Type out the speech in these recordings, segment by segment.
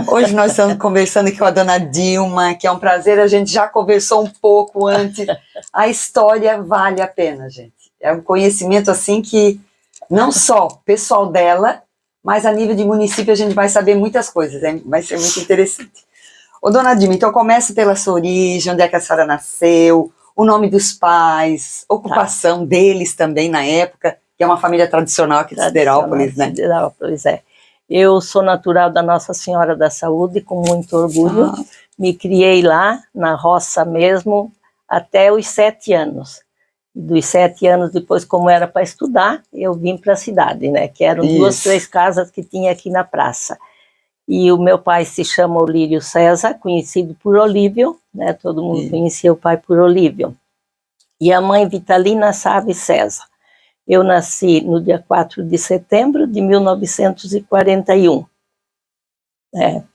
Hoje nós estamos conversando aqui com a dona Dilma, que é um prazer, a gente já conversou um pouco antes. A história vale a pena, gente. É um conhecimento assim que não só pessoal dela, mas a nível de município a gente vai saber muitas coisas, vai ser muito interessante. Ô, dona Dilma, então começa pela sua origem, onde é que a senhora nasceu, o nome dos pais, ocupação deles também na época, que é uma família tradicional aqui de Siderópolis, né? Siderópolis, é. Eu sou natural da Nossa Senhora da Saúde, com muito orgulho. Me criei lá, na roça mesmo, até os 7 anos. Dos 7 anos, depois, como era para estudar, eu vim para a cidade, né? Que eram 2, 3 casas que tinha aqui na praça. E o meu pai se chama Olírio César, conhecido por Olívio, né? Todo mundo conhecia o pai por Olívio. E a mãe Vitalina Sávio César. Eu nasci no dia 4 de setembro de 1941.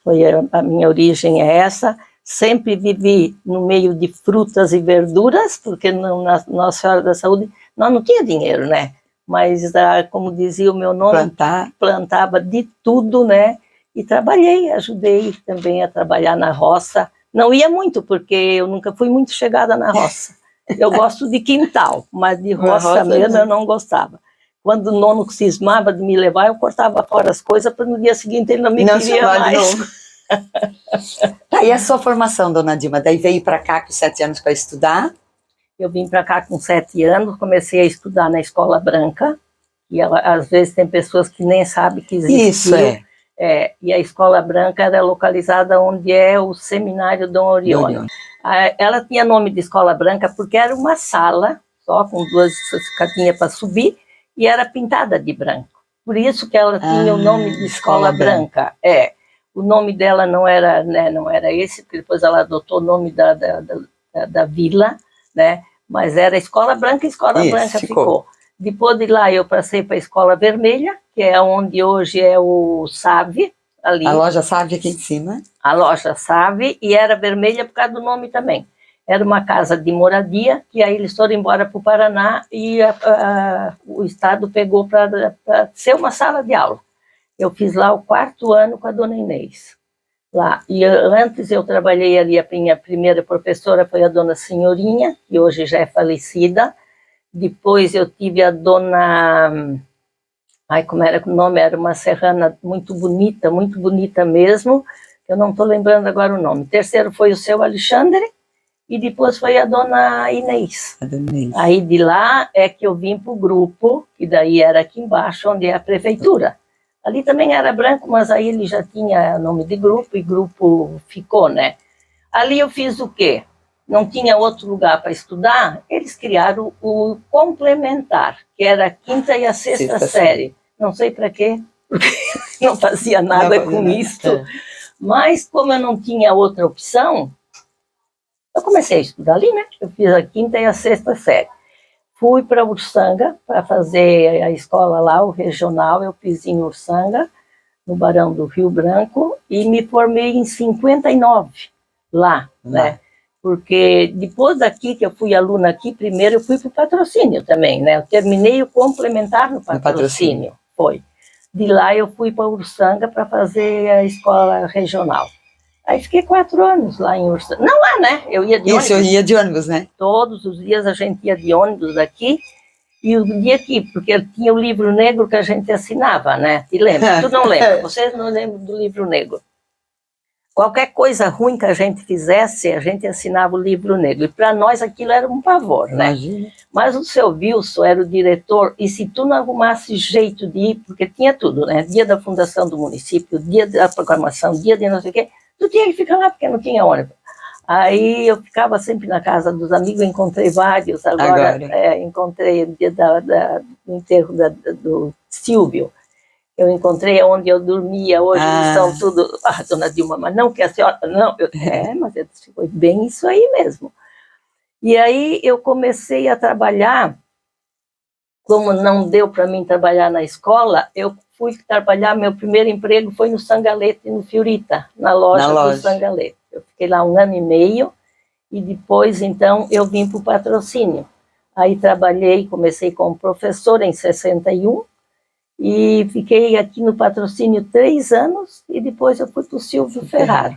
Foi a minha origem é essa. Sempre vivi no meio de frutas e verduras, porque na Nossa Senhora da Saúde nós não tinha dinheiro, né? Mas, como dizia o meu nome, plantava de tudo, né? E trabalhei, ajudei também a trabalhar na roça. Não ia muito, porque eu nunca fui muito chegada na roça. Eu gosto de quintal, mas de roça mesmo eu não gostava. Quando o nono cismava de me levar, eu cortava fora as coisas para no dia seguinte ele não me queria mais. E a sua formação, dona Dilma? Daí veio para cá com 7 anos para estudar? Eu vim para cá com 7 anos, comecei a estudar na Escola Branca, e às vezes tem pessoas que nem sabem que existe. Isso, e a Escola Branca era localizada onde é o Seminário Dom Orione. Ela tinha nome de Escola Branca porque era uma sala, só com 2 escadinhas para subir, e era pintada de branco. Por isso que ela tinha o nome de Escola Branca. O nome dela não era, né, não era esse, porque depois ela adotou o nome da vila, né? Mas era Escola Branca, Branca ficou. Depois de lá eu passei para a Escola Vermelha, que é onde hoje é o Save, ali. A loja Save aqui em cima. A loja Save, e era vermelha por causa do nome também. Era uma casa de moradia, que aí eles foram embora para o Paraná e o Estado pegou para ser uma sala de aula. Eu fiz lá o 4º ano com a dona Inês. Lá. E antes eu trabalhei ali, a minha primeira professora foi a dona Senhorinha, que hoje já é falecida. Depois eu tive a dona... como era o nome? Era uma serrana muito bonita mesmo. Eu não estou lembrando agora o nome. Terceiro foi o seu Alexandre, e depois foi a dona Inês. Aí de lá é que eu vim para o grupo, que daí era aqui embaixo, onde é a prefeitura. Ali também era branco, mas aí ele já tinha nome de grupo, e grupo ficou, né? Ali eu fiz o quê? Não tinha outro lugar para estudar, eles criaram o complementar, que era a 5ª e a 6ª série. Não sei para quê, porque não fazia nada com isso. Mas como eu não tinha outra opção, eu comecei a estudar ali, né? Eu fiz a 5ª e a 6ª série. Fui para Ursanga para fazer a escola lá, o regional, eu fiz em Ursanga, no Barão do Rio Branco, e me formei em 59, lá, né? Porque depois daqui, que eu fui aluna aqui, primeiro eu fui para o patrocínio também, né? Eu terminei o complementar no patrocínio, foi. De lá eu fui para Ursanga para fazer a escola regional. Aí fiquei 4 anos lá em Ursanga. Não lá, né? Eu ia de ônibus. Isso, eu ia de ônibus, né? Todos os dias a gente ia de ônibus daqui. E o dia que, porque tinha o livro negro que a gente assinava, né? Te lembra? Tu não lembra? Vocês não lembram do livro negro? Qualquer coisa ruim que a gente fizesse, a gente assinava o livro negro. E para nós aquilo era um pavor, né? Imagina. Mas o seu Wilson era o diretor, e se tu não arrumasse jeito de ir, porque tinha tudo, né? Dia da fundação do município, dia da proclamação, dia de não sei o quê, tu tinha que ficar lá porque não tinha ônibus. Aí eu ficava sempre na casa dos amigos, encontrei vários, agora. Encontrei o dia do enterro do Silvio, eu encontrei onde eu dormia, hoje eles são tudo, dona Dilma, mas não que a senhora, não, mas foi bem isso aí mesmo. E aí eu comecei a trabalhar, como não deu para mim trabalhar na escola, eu fui trabalhar, meu primeiro emprego foi no Sangalete, no Fiorita, na loja do Sangalete. Eu fiquei lá 1 ano e meio, e depois, então, eu vim para o patrocínio. Aí trabalhei, comecei como professora em 61, E fiquei aqui no Patrocínio 3 anos e depois eu fui para o Silvio Ferraro.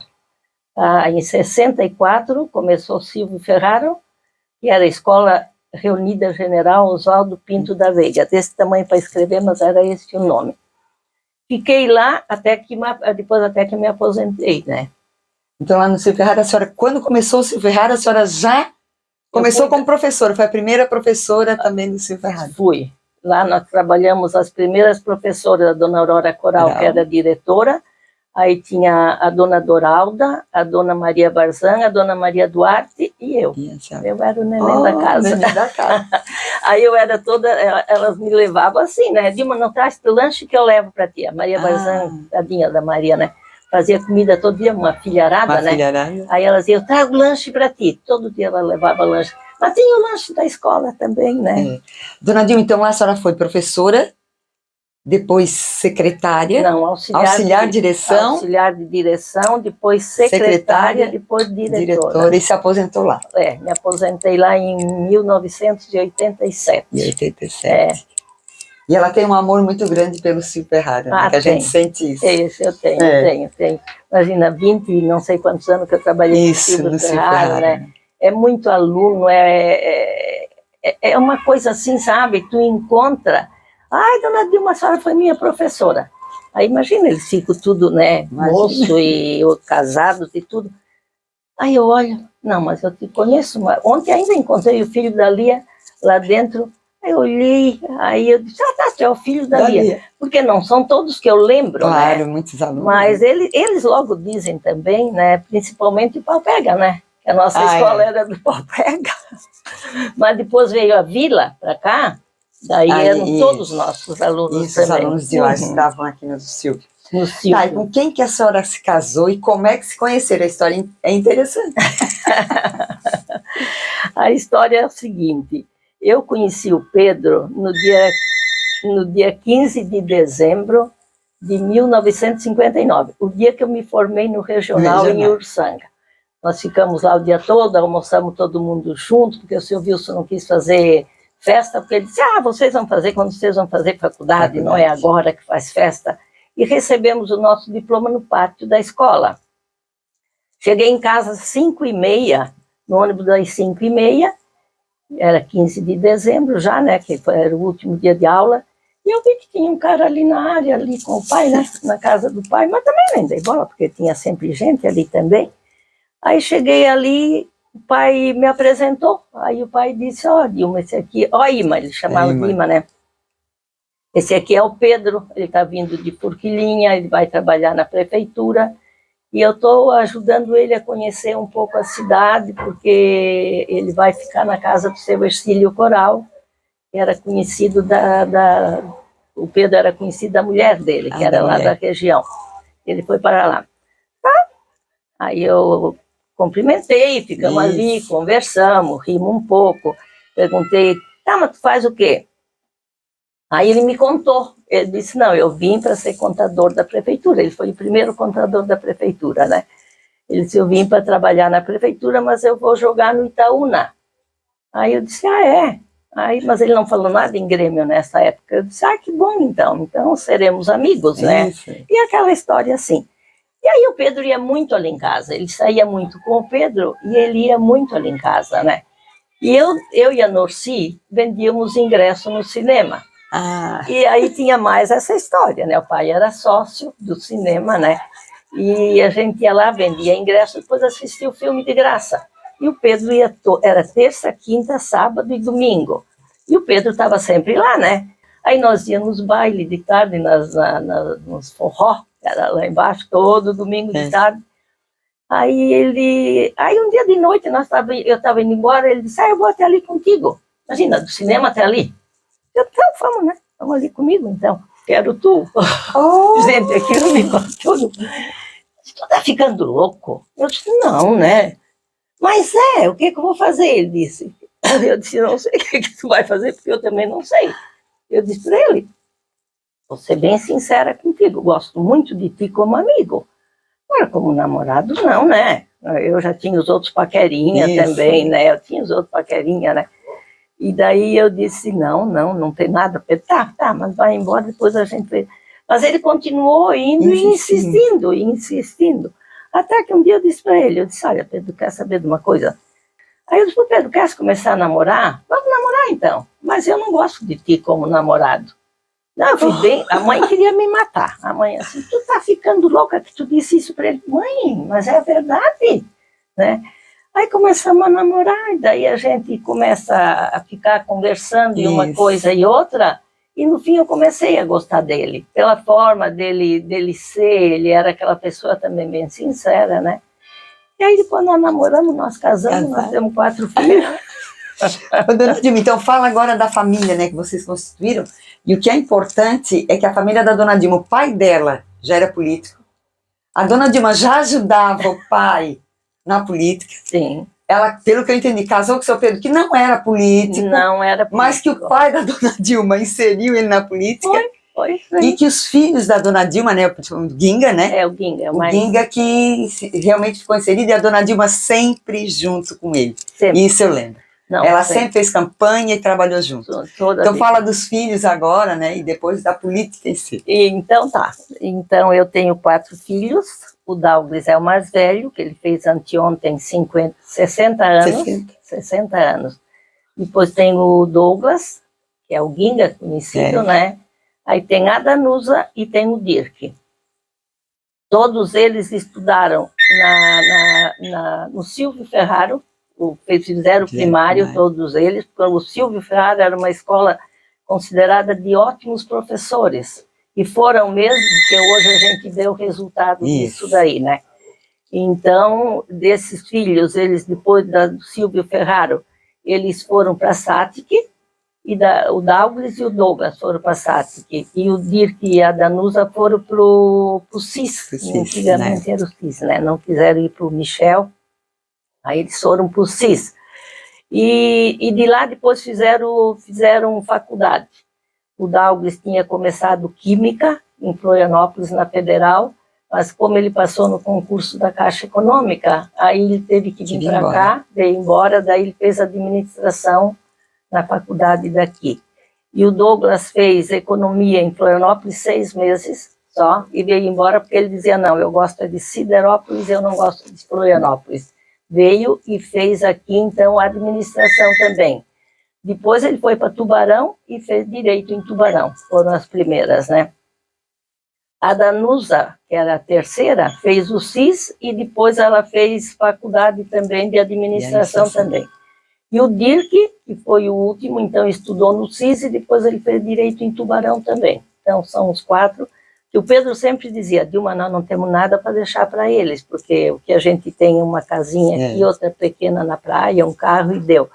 Em 64 começou o Silvio Ferraro, que era a Escola Reunida General Oswaldo Pinto da Veiga, desse tamanho para escrever, mas era esse o nome. Fiquei lá depois até que me aposentei, né? Então, lá no Silvio Ferraro, a senhora, quando começou o Silvio Ferraro, a senhora já começou como professora, foi a primeira professora também do Silvio Ferraro? Fui. Lá nós trabalhamos as primeiras professoras, a dona Aurora Coral, que era diretora, aí tinha a dona Doralda, a dona Maria Barzan, a dona Maria Duarte e eu. Eu era o neném da casa. Neném da casa. Aí eu era toda, elas me levavam assim, né? Dilma, não traz o lanche que eu levo para ti. A Maria Barzan, tadinha da Maria, né? Fazia comida todo dia, uma filharada, né? Filharada. Aí ela dizia, eu trago lanche para ti. Todo dia ela levava lanche. Mas tinha o lanche da escola também, né? Dona Dilma, então lá a senhora foi professora, depois secretária, não, auxiliar de direção. Auxiliar de direção, depois secretária, depois diretora. E se aposentou lá. Me aposentei lá em 1987. E ela tem um amor muito grande pelo Silvio Ferraro, né? Que a gente sente isso. Isso, eu tenho. Imagina, 20 e não sei quantos anos que eu trabalhei no Silvio Ferraro, né? É muito aluno, é uma coisa assim, sabe? Tu encontra... Ai, dona Dilma, a senhora foi minha professora. Aí imagina, eles ficam tudo, né? Moço e casados e tudo. Aí eu olho, não, mas eu te conheço. Ontem ainda encontrei o filho da Lia lá dentro. Aí eu olhei, aí eu disse, tu é o filho da Lia. Porque não são todos que eu lembro, claro, né? Muitos alunos. Mas eles logo dizem também, né? Principalmente o Pau Pega, né? Que a nossa escola era do Pau Pega. Mas depois veio a Vila para cá, daí eram todos nossos alunos também. Os alunos de lá estavam aqui no Silvio. Tá, e com quem que a senhora se casou e como é que se conheceram? A história é interessante. A história é o seguinte, eu conheci o Pedro no dia 15 de dezembro de 1959, o dia que eu me formei no Regional em Uruçanga. Nós ficamos lá o dia todo, almoçamos todo mundo junto, porque o seu Wilson não quis fazer festa, porque ele disse, vocês vão fazer quando vocês vão fazer faculdade, não é agora que faz festa. E recebemos o nosso diploma no pátio da escola. Cheguei em casa às 5h30, no ônibus das 5h30, era 15 de dezembro já, né, que era o último dia de aula, e eu vi que tinha um cara ali na área, ali com o pai, né, na casa do pai, mas também nem dei bola, porque tinha sempre gente ali também. Aí cheguei ali, o pai me apresentou, aí o pai disse, Dilma, esse aqui, Ima, ele chamava de Ima, né? Esse aqui é o Pedro, ele está vindo de Forquilinha, ele vai trabalhar na prefeitura, e eu estou ajudando ele a conhecer um pouco a cidade, porque ele vai ficar na casa do seu Ercílio Coral, que era conhecido o Pedro era conhecido da mulher dele, que era lá da região. Ele foi para lá. Aí eu cumprimentei, ficamos ali, conversamos, rimos um pouco, perguntei, mas tu faz o quê? Aí ele me contou, ele disse, não, eu vim para ser contador da prefeitura, ele foi o primeiro contador da prefeitura, né? Ele disse, eu vim para trabalhar na prefeitura, mas eu vou jogar no Itaúna. Aí eu disse, é? Mas ele não falou nada em Grêmio nessa época, eu disse, que bom então seremos amigos, né? E aquela história assim. E aí o Pedro ia muito ali em casa, ele saía muito com o Pedro e ele ia muito ali em casa, né? E eu e a Norci vendíamos ingresso no cinema. E aí tinha mais essa história, né? O pai era sócio do cinema, né? E a gente ia lá, vendia ingresso, depois assistia o filme de graça. E o Pedro era terça, quinta, sábado e domingo. E o Pedro estava sempre lá, né? Aí nós íamos nos bailes de tarde, nos forró, era lá embaixo, todo domingo de tarde. Aí um dia de noite, eu estava indo embora, ele disse, eu vou até ali contigo. Imagina, do cinema até ali. Eu disse, vamos, né? Vamos ali comigo, então. Quero tu. Gente, aquilo me contou. Tu tá ficando louco? Eu disse, não, né? Mas o que eu vou fazer? Ele disse. Eu disse, não sei o que tu vai fazer, porque eu também não sei. Eu disse para ele, vou ser bem sincera contigo, gosto muito de ti como amigo. Agora, como namorado, não, né? Eu já tinha os outros paquerinha também, né? Eu tinha os outros paquerinha, né? E daí eu disse, não tem nada. Ele, tá, mas vai embora, depois a gente vê. Mas ele continuou indo e insistindo. Até que um dia eu disse para ele, olha, Pedro, quer saber de uma coisa? Aí eu disse, Pedro, quer começar a namorar? Vamos namorar então. Mas eu não gosto de ti como namorado. Não, eu fui bem, a mãe queria me matar. A mãe assim, tu tá ficando louca que tu disse isso para ele. Mãe, mas é verdade, né? Aí começamos a namorar, e daí a gente começa a ficar conversando de uma coisa e outra, e no fim eu comecei a gostar dele, pela forma dele ser, ele era aquela pessoa também bem sincera, né? E aí depois nós namoramos, nós casamos, nós temos 4 filhos. Dona Dilma, então fala agora da família, né, que vocês constituíram, e o que é importante é que a família da Dona Dilma, o pai dela já era político, a Dona Dilma já ajudava o pai na política. Sim. Ela, pelo que eu entendi, casou com o seu Pedro, que não era político. Não era político. Mas que o pai da Dona Dilma inseriu ele na política. Foi. E que os filhos da Dona Dilma, né, o Ginga, né? O Ginga. O Ginga que realmente ficou inserido, e a Dona Dilma sempre junto com ele. Sempre. Isso eu lembro. Não, ela sempre fez campanha e trabalhou junto. Então fala dos filhos agora, né? E depois da política em si. Então tá. Então eu tenho 4 filhos. O Douglas é o mais velho, que ele fez anteontem 60 anos. 60 anos. Depois tem o Douglas, que é o Ginga conhecido, né? Aí tem a Danusa e tem o Dirk. Todos eles estudaram no Silvio Ferraro. Fizeram primário, todos eles, porque o Silvio Ferraro era uma escola considerada de ótimos professores, e foram mesmo, porque hoje a gente vê o resultado disso daí, né? Então, desses filhos, eles depois do Silvio Ferraro, eles foram para a SATIC, e o Douglas e o Douglas foram para a SATIC, e o Dirk e a Danusa foram para o CIS, antigamente era o CIS, né? Não quiseram ir para o Michel. Aí eles foram para o CIS. E de lá depois fizeram faculdade. O Douglas tinha começado Química em Florianópolis, na Federal, mas como ele passou no concurso da Caixa Econômica, aí ele teve que vir para cá, veio embora, daí ele fez Administração na faculdade daqui. E o Douglas fez Economia em Florianópolis 6 meses só, e veio embora porque ele dizia, não, eu gosto de Siderópolis, eu não gosto de Florianópolis. Veio e fez aqui, então, a administração também. Depois ele foi para Tubarão e fez direito em Tubarão. Foram as primeiras, né? A Danusa, que era a terceira, fez o CIS e depois ela fez faculdade também de administração também. E o Dirk, que foi o último, então estudou no CIS e depois ele fez direito em Tubarão também. Então são os 4. Que o Pedro sempre dizia, Dilma, nós não temos nada para deixar para eles, porque o que a gente tem é uma casinha aqui, outra pequena na praia, um carro e deu.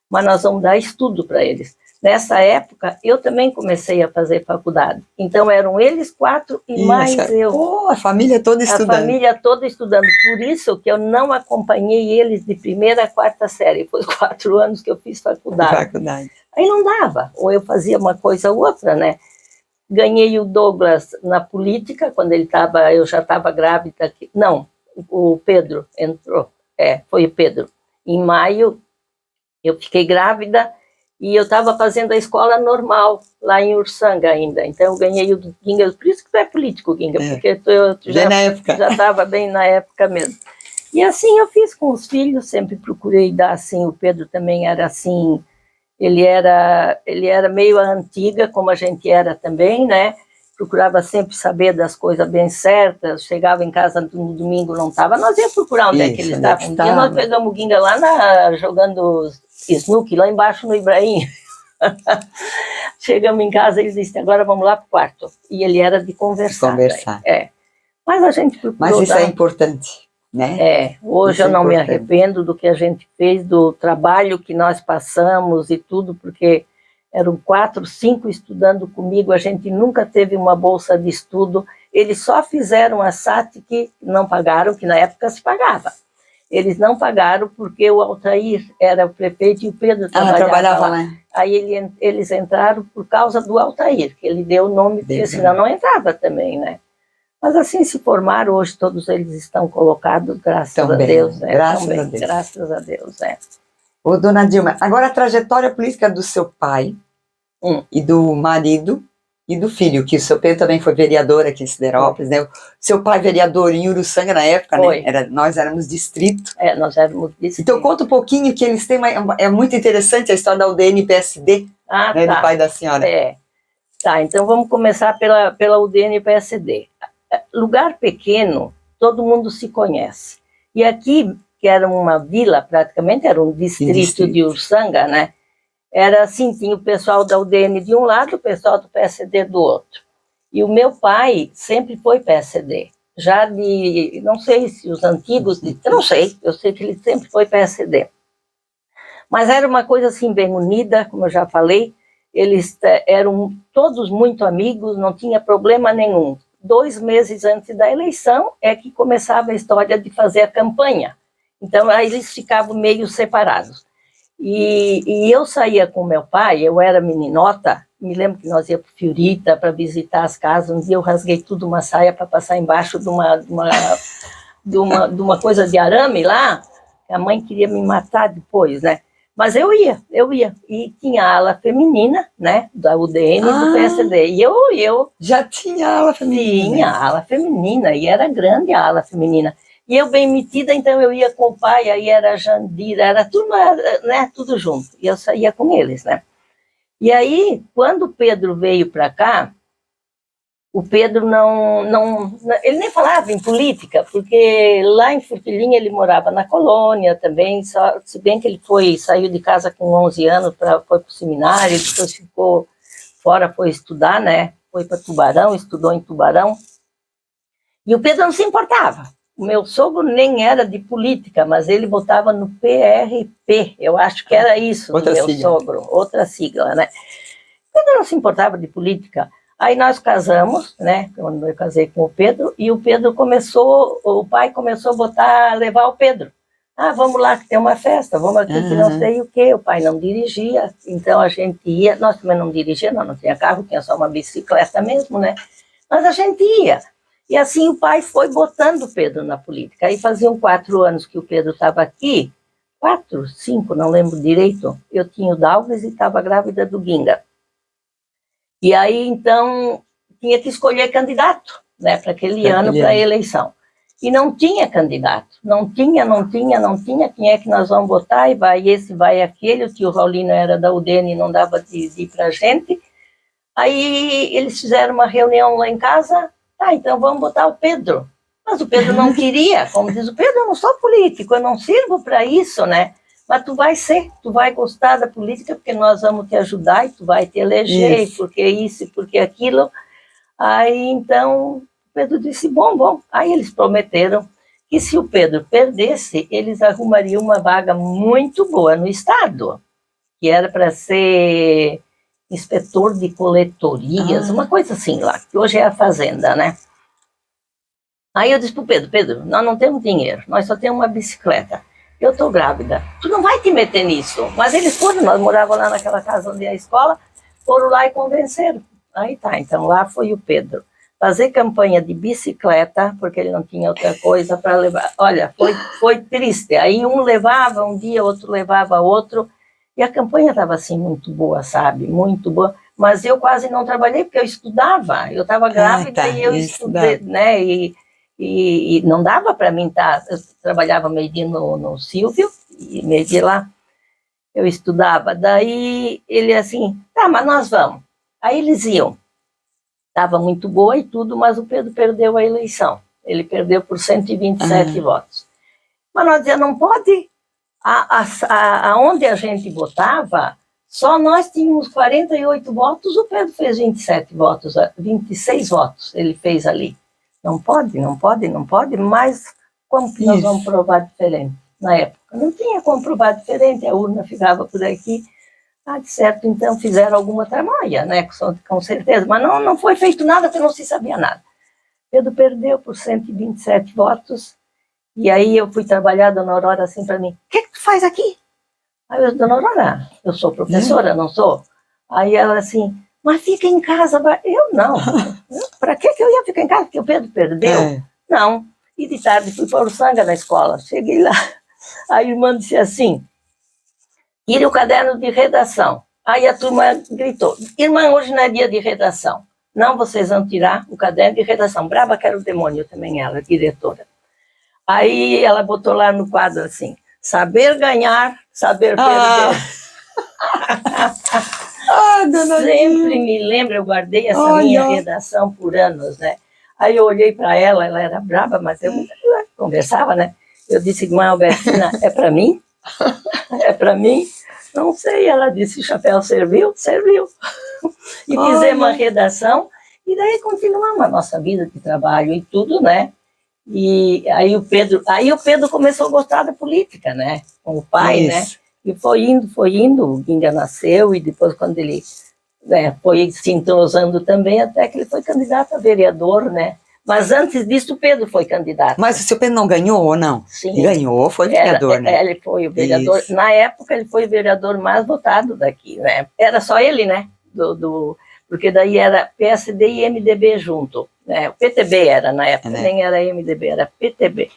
Mas nós vamos dar estudo para eles. Nessa época, eu também comecei a fazer faculdade. Então eram eles 4 e mais eu. A família toda estudando. A família toda estudando. Por isso que eu não acompanhei eles de 1ª a 4ª série. Foi 4 anos que eu fiz faculdade. Aí não dava. Ou eu fazia uma coisa ou outra, né? Ganhei o Douglas na política, quando eu já estava grávida. Não, o Pedro entrou. Foi o Pedro. Em maio, eu fiquei grávida e eu estava fazendo a escola normal, lá em Ursanga ainda. Então, eu ganhei o Ginga. Por isso que tu é político, Ginga, porque eu já estava bem na época mesmo. E assim eu fiz com os filhos, sempre procurei dar assim. O Pedro também era assim. Ele era meio a antiga, como a gente era também, né? Procurava sempre saber das coisas bem certas. Chegava em casa no domingo, não estava. Nós íamos procurar onde é que ele estava. Um dia nós pegamos o Ginga lá jogando snooki, lá embaixo no Ibrahim. Chegamos em casa e ele disse, agora vamos lá para o quarto. E ele era de conversar. Mas a gente procurou. Mas isso é importante. Né? Hoje eu não me arrependo do que a gente fez, do trabalho que nós passamos e tudo, porque eram 4, 5 estudando comigo, a gente nunca teve uma bolsa de estudo, eles só fizeram a SATIC, não pagaram, que na época se pagava. Eles não pagaram porque o Altair era o prefeito e o Pedro trabalhava lá. Aí eles entraram por causa do Altair, que ele deu o nome, porque senão não entrava também, né? Mas assim se formaram, hoje todos eles estão colocados, graças a Deus. Graças a Deus. Ô, dona Dilma, agora a trajetória política do seu pai e do marido e do filho, que o seu Pedro também foi vereador aqui em Siderópolis, né? O seu pai vereador em Uruçanga na época, Foi. né? Nós éramos distrito. Nós éramos distrito. Então conta um pouquinho que eles têm, é muito interessante a história da UDN e PSD, né, tá. do pai da senhora. Tá, então vamos começar pela UDN e PSD. Lugar pequeno, todo mundo se conhece. E aqui, que era uma vila praticamente, era um distrito de Uruçanga, né? Era assim, tinha o pessoal da UDN de um lado, o pessoal do PSD do outro. E o meu pai sempre foi PSD. Já não sei se os antigos, eu não sei, eu sei que ele sempre foi PSD. Mas era uma coisa assim bem unida, como eu já falei, eles eram todos muito amigos, não tinha problema nenhum. 2 meses antes da eleição é que começava a história de fazer a campanha. Então, aí eles ficavam meio separados. E eu saía com meu pai, eu era meninota, me lembro que nós íamos para Fiorita para visitar as casas, um dia eu rasguei tudo uma saia para passar embaixo de uma coisa de arame lá, a mãe queria me matar depois, né? Mas eu ia, e tinha a ala feminina, né, da UDN e do PSD, e eu já tinha ala feminina. Tinha a ala feminina, e era grande a ala feminina. E eu bem metida, então eu ia com o pai, aí era a Jandira, era tudo, né, tudo junto. E eu saía com eles, né. E aí, quando o Pedro veio para cá, o Pedro ele nem falava em política, porque lá em Forquilinha ele morava na colônia também, se bem que ele saiu de casa com 11 anos, foi para o seminário, depois ficou fora, foi estudar, né, foi para Tubarão, estudou em Tubarão. E o Pedro não se importava. O meu sogro nem era de política, mas ele votava no PRP, eu acho que era isso, do meu sogro, outra sigla, né. O Pedro não se importava de política. Aí nós casamos, né, quando eu casei com o Pedro, e o pai começou a levar o Pedro. Vamos lá que tem uma festa, vamos aqui que não sei o quê. O pai não dirigia, então a gente ia, nós também não dirigíamos, não tinha carro, tinha só uma bicicleta mesmo, né, mas a gente ia. E assim o pai foi botando o Pedro na política. Aí faziam 4 anos que o Pedro estava aqui, 4, 5, não lembro direito, eu tinha o Dalves e estava grávida do Guinga. E aí, então, tinha que escolher candidato, né, para aquele ano, para a eleição. E não tinha candidato, não tinha, quem é que nós vamos votar, e vai esse, vai aquele, o tio Raulino era da UDN e não dava de ir para a gente. Aí eles fizeram uma reunião lá em casa, então vamos botar o Pedro. Mas o Pedro não queria, como diz o Pedro, eu não sou político, eu não sirvo para isso, né? Mas tu vai gostar da política, porque nós vamos te ajudar e tu vai te eleger, porque isso e porque aquilo. Aí, então, o Pedro disse, bom. Aí eles prometeram que se o Pedro perdesse, eles arrumariam uma vaga muito boa no Estado, que era para ser inspetor de coletorias, uma coisa assim lá, que hoje é a Fazenda, né? Aí eu disse pro Pedro, nós não temos dinheiro, nós só temos uma bicicleta. Eu estou grávida, tu não vai te meter nisso. Mas eles foram, nós morávamos lá naquela casa onde é a escola, foram lá e convenceram. Aí então lá foi o Pedro. Fazer campanha de bicicleta, porque ele não tinha outra coisa para levar. Olha, foi triste. Aí um levava um dia, outro levava outro, e a campanha estava assim muito boa, sabe? Muito boa. Mas eu quase não trabalhei, porque eu estudava. Eu estava grávida e eu estudei, né? E não dava para mim estar. Eu trabalhava meio-dia no Silvio, e meio-dia lá eu estudava. Daí ele assim, mas nós vamos. Aí eles iam. Estava muito boa e tudo, mas o Pedro perdeu a eleição. Ele perdeu por 127 votos. Mas nós dizíamos, não pode. Aonde a gente votava, só nós tínhamos 48 votos, o Pedro fez 27 votos, 26 votos ele fez ali. Não pode, mas como que nós vamos provar diferente? Na época não tinha como provar diferente, a urna ficava por aqui. De certo, então fizeram alguma tramóia, né, com certeza, mas não foi feito nada, porque não se sabia nada. Pedro perdeu por 127 votos, e aí eu fui trabalhar, dona Aurora, assim para mim, o que tu faz aqui? Aí eu, dona Aurora, eu sou professora, não sou? Aí ela assim, mas fica em casa. Eu não. Para que eu ia ficar em casa? Porque o Pedro perdeu? Não. E de tarde fui para Uruçanga na escola. Cheguei lá. A irmã disse assim, tire o caderno de redação. Aí a turma gritou, irmã, hoje não é dia de redação. Não, vocês vão tirar o caderno de redação. Brava que era o demônio também, ela, diretora. Aí ela botou lá no quadro assim, saber ganhar, saber perder. Dona Sempre me lembro, eu guardei essa minha redação por anos, né? Aí eu olhei para ela era brava, mas eu conversava, né? Eu disse, irmã Albertina, é para mim? É para mim? Não sei, ela disse, chapéu serviu? Serviu. E fizemos uma redação, e daí continuamos a nossa vida de trabalho e tudo, né? E aí o Pedro começou a gostar da política, né? Com o pai, né? E foi indo, o Ginga nasceu, e depois quando ele foi se entrosando também, até que ele foi candidato a vereador, né? Mas antes disso o Pedro foi candidato. Mas o seu Pedro não ganhou ou não? Sim. Ele ganhou, foi vereador, né? Ele foi o vereador. Isso. Na época ele foi o vereador mais votado daqui, né? Era só ele, né? Porque daí era PSD e MDB junto, né? O PTB era na época, nem era MDB, era PTB.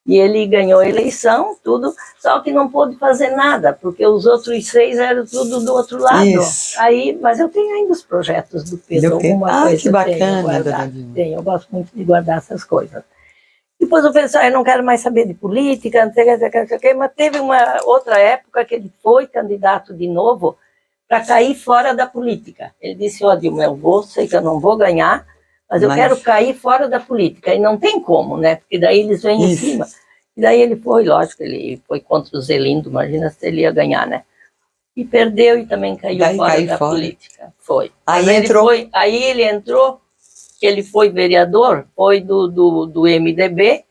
E ele ganhou a eleição, tudo, só que não pôde fazer nada, porque os outros 6 eram tudo do outro lado. Isso. Aí, mas eu tenho ainda os projetos do Pedro, alguma coisa. Que bacana, eu gosto muito de guardar essas coisas. Depois eu pensei, eu não quero mais saber de política, não sei o que, mas teve uma outra época que ele foi candidato de novo para cair fora da política. Ele disse, ó, Dilma, sei que eu não vou ganhar, mas eu quero cair fora da política. E não tem como, né? Porque daí eles vêm em cima. E daí ele foi, lógico, ele foi contra o Zelindo, imagina se ele ia ganhar, né? E perdeu e também caiu fora da política. Foi. Aí ele entrou, ele foi vereador, foi do MDB,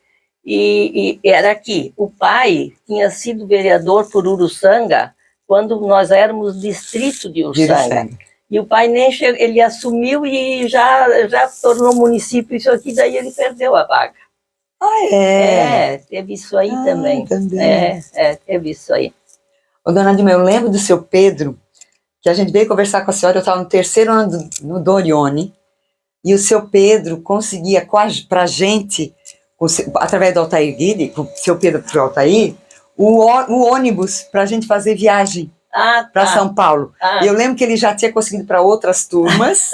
e era aqui. O pai tinha sido vereador por Uruçanga, quando nós éramos distrito de Uruçanga. E o pai nem chegou, ele assumiu e já tornou município isso aqui, daí ele perdeu a vaga. Teve isso aí também. Teve isso aí. Ô, dona Dilma, eu lembro do seu Pedro, que a gente veio conversar com a senhora, eu estava no 3º ano no Dorione, e o seu Pedro conseguia para a gente, através do Altair Guide, com o seu Pedro para o Altair, o ônibus para a gente fazer viagem. Para São Paulo. Eu lembro que ele já tinha conseguido para outras turmas,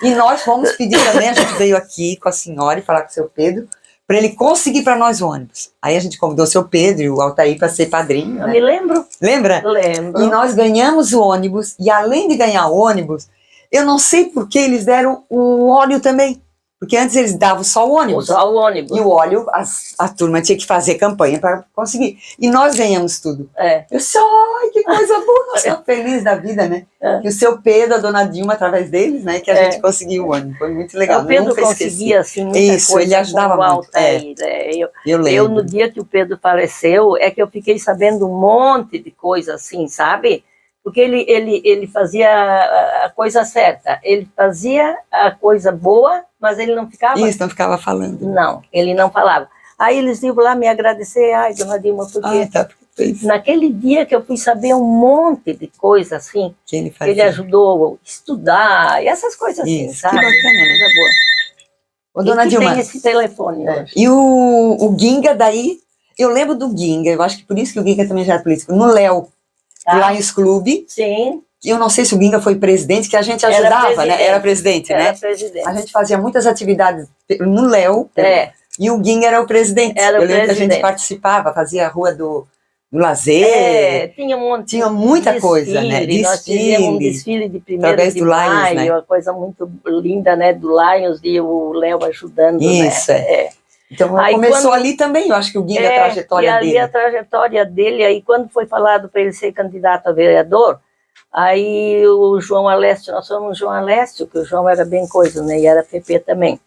e nós fomos pedir também, a gente veio aqui com a senhora e falar com o seu Pedro, para ele conseguir para nós o ônibus. Aí a gente convidou o seu Pedro e o Altair para ser padrinho. Eu me lembro. Lembra? Lembro. E nós ganhamos o ônibus, e além de ganhar o ônibus, eu não sei por que eles deram o óleo também. Porque antes eles davam só o ônibus. Só o ônibus. E o óleo, a turma tinha que fazer campanha para conseguir. E nós ganhamos tudo. Eu disse, ai, que coisa boa. Nós estamos felizes da vida, né? Que o seu Pedro, a dona Dilma, através deles, né? Que a gente conseguiu o ônibus. Foi muito legal. O Pedro conseguia, assim, muita coisa. Ele ajudava muito. Eu lembro. Eu, no dia que o Pedro faleceu, é que eu fiquei sabendo um monte de coisa, assim, sabe? Porque ele fazia a coisa certa. Ele fazia a coisa boa, mas ele não ficava... Isso, não ficava falando. Não, ele não falava. Aí eles iam lá me agradecer, ai, dona Dilma, porque naquele dia que eu fui saber um monte de coisa, assim, que ele ajudou a estudar, e essas coisas assim, sabe? Que bacana, né? Coisa boa. Ô, dona Dilma, tem esse telefone hoje. E o Ginga daí, eu lembro do Ginga, eu acho que por isso que o Ginga também já era político, no Léo, Lions Clube. Sim. Eu não sei se o Ginga foi presidente, que a gente ajudava, né? Era presidente, né? Era presidente. A gente fazia muitas atividades no Léo, e o Ginga era o presidente. Eu lembro que a gente participava, fazia a rua do lazer. Tinha muita coisa, né? Nós fizíamos um desfile de 1º de maio, né? Uma coisa muito linda, né? Do Lions, e o Léo ajudando, isso, né? Então começou ali também, eu acho que o Ginga, a trajetória dele. E ali a trajetória dele, aí quando foi falado para ele ser candidato a vereador, aí o João Alessio, nós fomos João Alessio, que o João era bem coisa, né, e era PP também.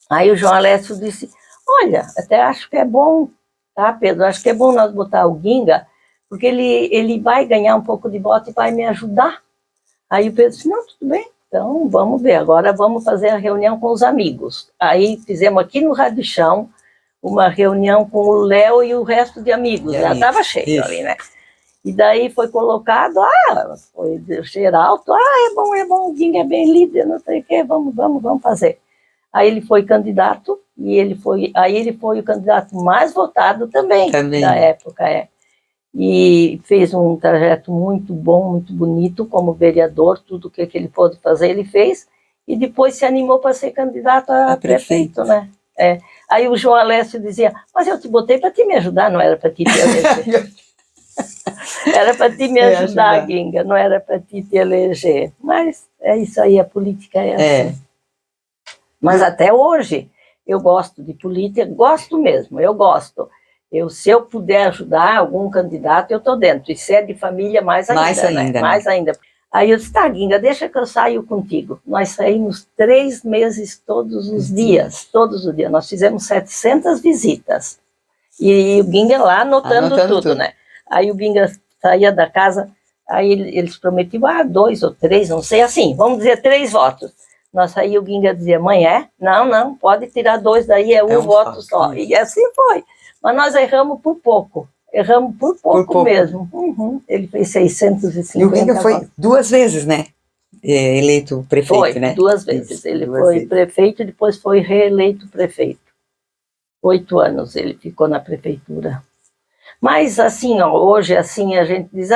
Aí o João Alessio disse, olha, até acho que é bom, tá, Pedro, acho que é bom nós botar o Ginga, porque ele vai ganhar um pouco de voto e vai me ajudar. Aí o Pedro disse, não, tudo bem. Então, vamos ver, agora vamos fazer a reunião com os amigos. Aí fizemos aqui no Rádio Chão uma reunião com o Léo e o resto de amigos, já estava cheio ali, né? E daí foi colocado, foi Geraldo, é bom, o Ginga é bem líder, não sei o quê, vamos fazer. Aí ele foi candidato, e ele foi o candidato mais votado também. Da época, e fez um trajeto muito bom, muito bonito como vereador, tudo que ele pôde fazer ele fez, e depois se animou para ser candidato a prefeito, né? Aí o João Alessio dizia, mas eu te botei para te me ajudar, não era para te eleger. Era para te me ajudar, Guinga, não era para te eleger. Mas é isso aí, a política é assim. Mas até hoje eu gosto de política, gosto mesmo, eu gosto. Se eu puder ajudar algum candidato, eu estou dentro. E se é de família, mais ainda. Mais ainda. Né? Mais ainda. Aí eu disse, tá, Guinga, deixa que eu saio contigo. Nós saímos 3 meses todos os dias. Todos os dias. Nós fizemos 700 visitas. E o Guinga lá anotando tudo, né? Aí o Guinga saía da casa, aí eles prometiam, 2 ou 3, não sei, assim, vamos dizer 3 votos. Nós aí o Guinga dizia, mãe, Não, pode tirar 2 daí, é um voto só. E assim foi. Mas nós erramos por pouco. Erramos por pouco mesmo. Ele fez 650. E o Guinga foi 2 vezes, né? Eleito prefeito, né? 2 vezes. Ele foi prefeito e depois foi reeleito prefeito. 8 anos ele ficou na prefeitura. Mas assim, ó, hoje assim a gente diz,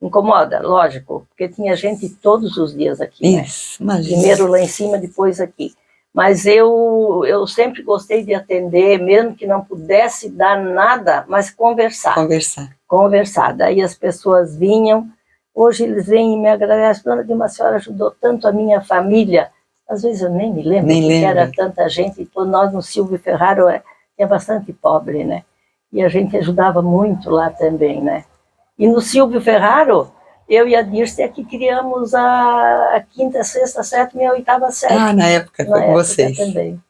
incomoda, lógico, porque tinha gente todos os dias aqui, Isso, né? Primeiro lá em cima, depois aqui. Mas eu sempre gostei de atender, mesmo que não pudesse dar nada, mas conversar. Conversar. Daí as pessoas vinham, hoje eles vêm e me agradecem, Dona Dilma, a senhora ajudou tanto a minha família. Às vezes eu nem me lembro, porque era tanta gente, e nós no Silvio Ferraro é bastante pobre, né? E a gente ajudava muito lá também, né? E no Silvio Ferraro, eu e a Dirce é que criamos a 5ª, 6ª, 7ª e a 8ª série. Na época foi com vocês. Também,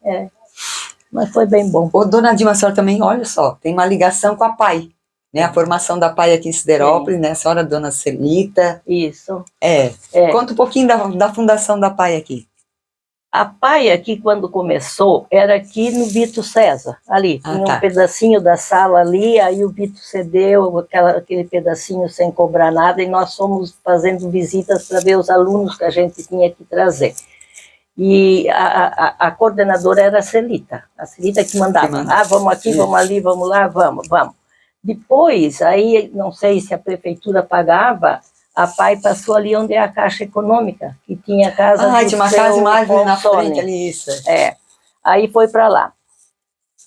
Mas foi bem bom. Ô, Dona Dilma, a senhora também, olha só, tem uma ligação com a PAI, né? A formação da PAI aqui em Siderópolis, né? A senhora, Dona Celita. Isso. Conta um pouquinho da fundação da PAI aqui. A PAI aqui, quando começou, era aqui no Vito César, ali. Tinha um pedacinho da sala ali, aí o Vito cedeu aquele pedacinho sem cobrar nada, e nós fomos fazendo visitas para ver os alunos que a gente tinha que trazer. E a coordenadora era a Celita que mandava. Vamos aqui, vamos ali, vamos lá, vamos. Depois, aí, não sei se a prefeitura pagava, a PAI passou ali onde é a Caixa Econômica, que tinha a casa do tinha uma casa mais na frente ali, isso. Aí foi para lá.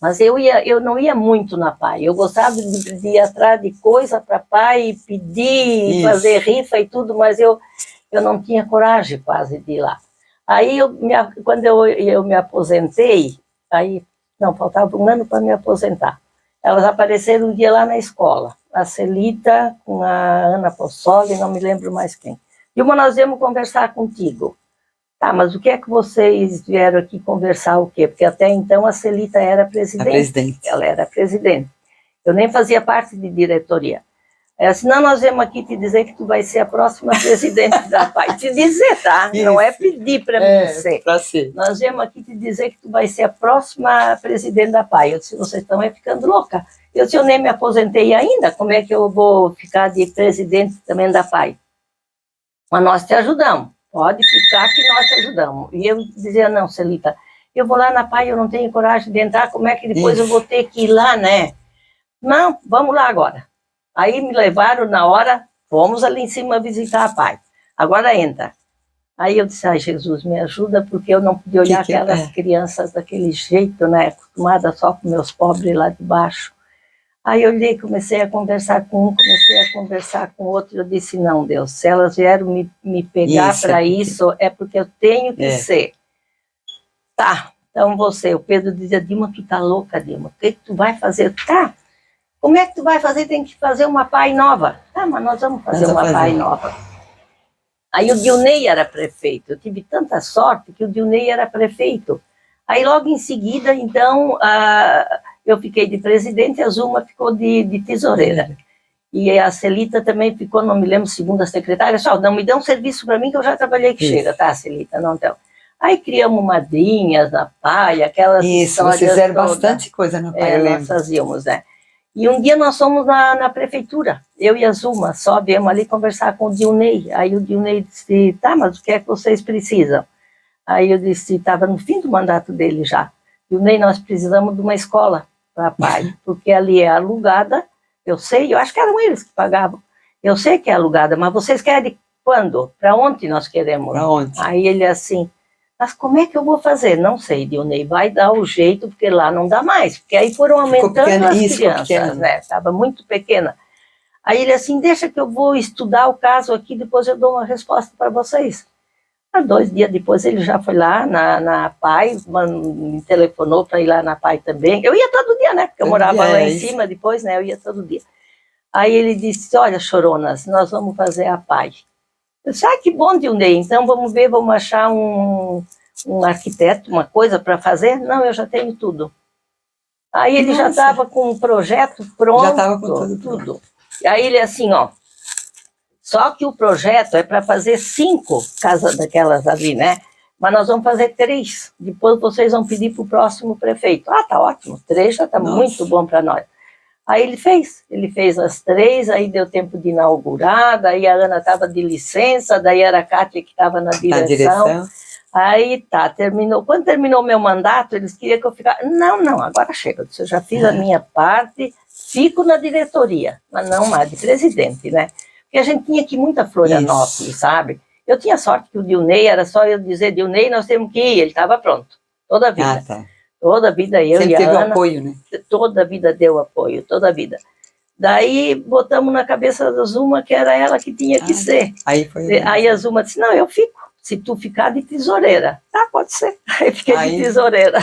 Mas eu não ia muito na PAI, eu gostava de ir atrás de coisa para a PAI, pedir, fazer rifa e tudo, mas eu não tinha coragem quase de ir lá. Aí, quando eu me aposentei, faltava 1 ano para me aposentar. Elas apareceram um dia lá na escola, a Celita com a Ana Possoli, não me lembro mais quem. Dilma, nós viemos conversar contigo. Tá, mas o que é que vocês vieram aqui conversar o quê? Porque até então a Celita era presidente. Ela era presidente. Eu nem fazia parte de diretoria. Ela disse, não, nós viemos aqui te dizer que tu vai ser a próxima presidente da PAI. Te dizer, tá? Isso. Não é pedir para mim ser. Nós viemos aqui te dizer que tu vai ser a próxima presidente da PAI. Eu disse, vocês estão ficando louca. Eu disse, eu nem me aposentei ainda, como é que eu vou ficar de presidente também da PAI? Mas nós te ajudamos. Pode ficar que nós te ajudamos. E eu dizia, não, Celita, eu vou lá na PAI, eu não tenho coragem de entrar, como é que depois eu vou ter que ir lá, né? Não, vamos lá agora. Aí me levaram na hora, fomos ali em cima visitar a PAI. Agora entra. Aí eu disse, Jesus, me ajuda, porque eu não podia olhar aquelas crianças daquele jeito, né? Acostumada só com meus pobres lá de baixo. Aí eu olhei, comecei a conversar com um, comecei a conversar com outro, eu disse, não, Deus, se elas vieram me pegar para isso, é porque eu tenho que ser. Tá, então o Pedro dizia, Dilma, tu tá louca, Dilma, o que tu vai fazer? Tá, como é que tu vai fazer? Tem que fazer uma PAI nova. Tá, mas nós vamos fazer uma PAI nova. Aí o Dilnei era prefeito, eu tive tanta sorte que o Dilnei era prefeito. Aí logo em seguida, então, eu fiquei de presidente, a Zuma ficou de tesoureira. E a Celita também ficou, não me lembro, segunda secretária, só não me dê um serviço para mim que eu já trabalhei que chega, tá, Celita? Não, então. Aí criamos madrinhas na PAI, aquelas histórias vocês fizeram bastante coisa na PAI, eu lembro. Nós fazíamos, né? E um dia nós fomos na prefeitura, eu e a Zuma, só viemos ali conversar com o Dilnei. Aí o Dilnei disse, tá, mas o que é que vocês precisam? Aí eu disse, estava no fim do mandato dele já. Dilnei, nós precisamos de uma escola para a PAI, porque ali é alugada eu sei, eu acho que eram eles que pagavam. Eu sei que é alugada, mas vocês querem quando? Para onde nós queremos? Para onde? Aí ele assim, mas como é que eu vou fazer? Não sei, Dionei, vai dar o jeito, porque lá não dá mais. Porque aí foram aumentando as crianças, né? Estava muito pequena. Aí ele assim, deixa que eu vou estudar o caso aqui, depois eu dou uma resposta para vocês. 2 dias depois ele já foi lá na PAI, me telefonou para ir lá na PAI também. Eu ia todo dia, né? Porque eu morava lá em cima depois, né? Eu ia todo dia. Aí ele disse, olha, choronas, nós vamos fazer a PAI. Eu disse, que bom, Dionei, então vamos ver, vamos achar um arquiteto, uma coisa para fazer? Não, eu já tenho tudo. Aí ele já estava com um projeto pronto, já estava com tudo. E aí ele assim, ó, só que o projeto é para fazer 5 casas daquelas ali, né? Mas nós vamos fazer 3. Depois vocês vão pedir para o próximo prefeito. Tá ótimo, 3 já está muito bom para nós. Aí ele fez as 3, aí deu tempo de inaugurar, daí a Ana estava de licença, daí era a Kátia que estava na direção. Aí terminou. Quando terminou o meu mandato, eles queriam que eu ficasse. Não, agora chega, eu já fiz a minha parte, fico na diretoria, mas não mais de presidente, né? Porque a gente tinha aqui muita Florianópolis, sabe? Eu tinha sorte que o Dionei, era só eu dizer, Dionei, nós temos que ir, ele estava pronto, toda a vida. Toda a vida eu e a Ana. Teve apoio, né? Toda a vida deu apoio, toda a vida. Daí botamos na cabeça da Zuma que era ela que tinha que ser. Aí a Zuma disse, não, eu fico, se tu ficar de tesoureira. Pode ser. Aí fiquei de tesoureira.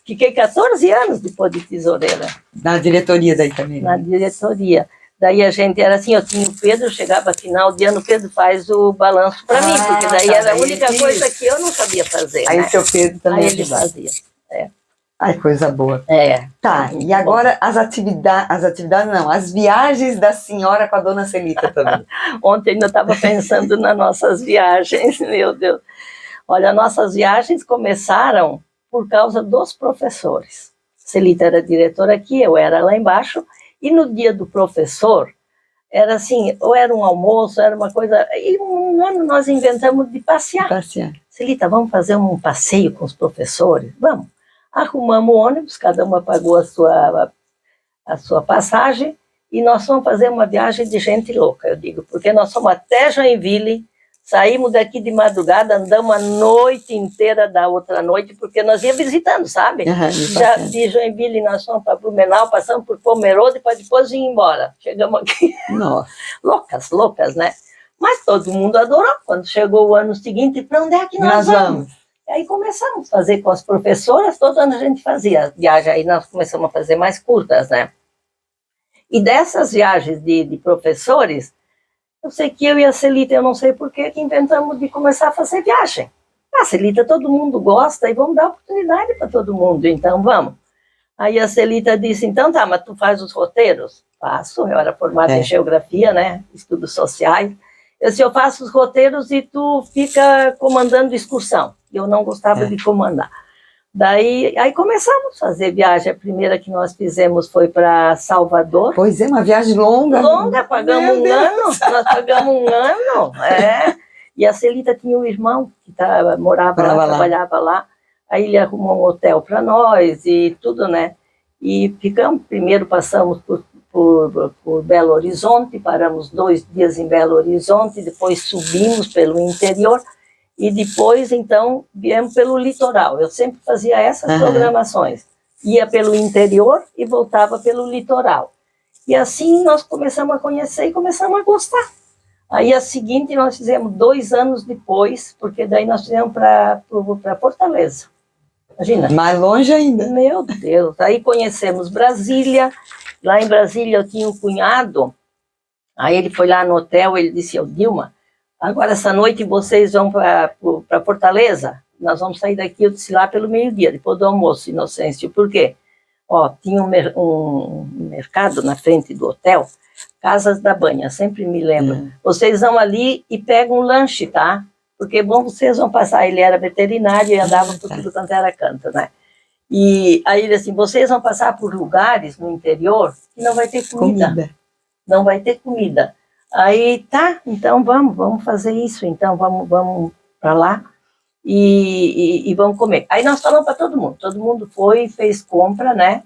Fiquei 14 anos depois de tesoureira. Na diretoria daí também? Na diretoria. Daí a gente era assim, eu tinha o Pedro, chegava final de ano, o Pedro faz o balanço para mim, porque daí era a única coisa que eu não sabia fazer. Aí o seu Pedro também ele fazia. Ai, coisa boa. Tá, e agora as atividades não, as viagens da senhora com a dona Celita também. Ontem ainda estava pensando nas nossas viagens, meu Deus. Olha, nossas viagens começaram por causa dos professores. Celita era diretora aqui, eu era lá embaixo, e no dia do professor, era assim, ou era um almoço, era uma coisa... E um ano nós inventamos de passear. Celita, vamos fazer um passeio com os professores? Vamos. Arrumamos o ônibus, cada uma pagou a sua passagem, e nós fomos fazer uma viagem de gente louca, eu digo, porque nós fomos até Joinville, saímos daqui de madrugada, andamos a noite inteira da outra noite, porque nós ia visitando, sabe? Já de Joinville nós fomos para Blumenau, passamos por Pomerode, para depois ir embora. Chegamos aqui, loucas, né? Mas todo mundo adorou. Quando chegou o ano seguinte, para onde é que nós vamos? E aí começamos a fazer com as professoras, todo ano a gente fazia viagem, aí nós começamos a fazer mais curtas, né? E dessas viagens de professores, eu sei que eu e a Celita, eu não sei por que inventamos de começar a fazer viagem. Celita, todo mundo gosta e vamos dar oportunidade para todo mundo, então vamos. Aí a Celita disse, então tá, mas tu faz os roteiros? Faço, eu era formada em geografia, né, estudos sociais. Eu faço os roteiros e tu fica comandando excursão. Eu não gostava de comandar. Daí, aí começamos a fazer viagem. A primeira que nós fizemos foi para Salvador. Pois é, uma viagem longa. Pagamos um ano. Nós pagamos um ano, E a Celita tinha um irmão que morava lá, trabalhava lá. Aí ele arrumou um hotel para nós e tudo, né? E ficamos, primeiro passamos por Belo Horizonte, paramos 2 dias em Belo Horizonte, depois subimos pelo interior e depois, então, viemos pelo litoral. Eu sempre fazia essas programações. Ia pelo interior e voltava pelo litoral. E assim nós começamos a conhecer e começamos a gostar. Aí a seguinte nós fizemos 2 anos depois, porque daí nós fizemos para Fortaleza. Imagina. Mais longe ainda. Meu Deus. Aí conhecemos Brasília. Lá em Brasília eu tinha um cunhado. Aí ele foi lá no hotel, ele disse, Dilma, agora essa noite vocês vão para Fortaleza? Nós vamos sair daqui, eu disse, lá pelo meio-dia, depois do almoço, Inocêncio. Por quê? Tinha um mercado na frente do hotel, Casas da Banha, sempre me lembro. Vocês vão ali e pegam um lanche, tá? Porque, bom, vocês vão passar. Ele era veterinário e andava por tudo quanto era canto, né? E aí ele assim, vocês vão passar por lugares no interior que não vai ter comida. Não vai ter comida. Aí, tá, então vamos fazer isso, então vamos para lá e vamos comer. Aí nós falamos para todo mundo foi, fez compra, né?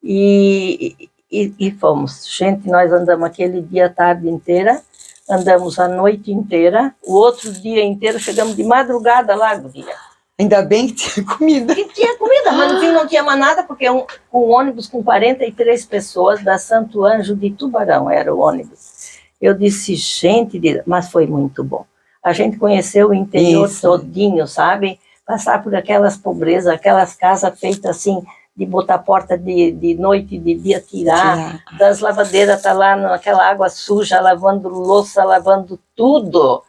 E e fomos. Gente, nós andamos aquele dia a tarde inteira, andamos a noite inteira, o outro dia inteiro chegamos de madrugada lá, guria. Ainda bem que tinha comida. Que tinha comida, mas no fim não tinha mais nada, porque um ônibus com 43 pessoas da Santo Anjo de Tubarão era o ônibus. Eu disse, gente, mas foi muito bom. A gente conheceu o interior todinho, sabe? Passar por aquelas pobrezas, aquelas casas feitas assim, de botar a porta de noite, de dia tirar, das lavadeiras, tá lá naquela água suja, lavando louça, lavando tudo.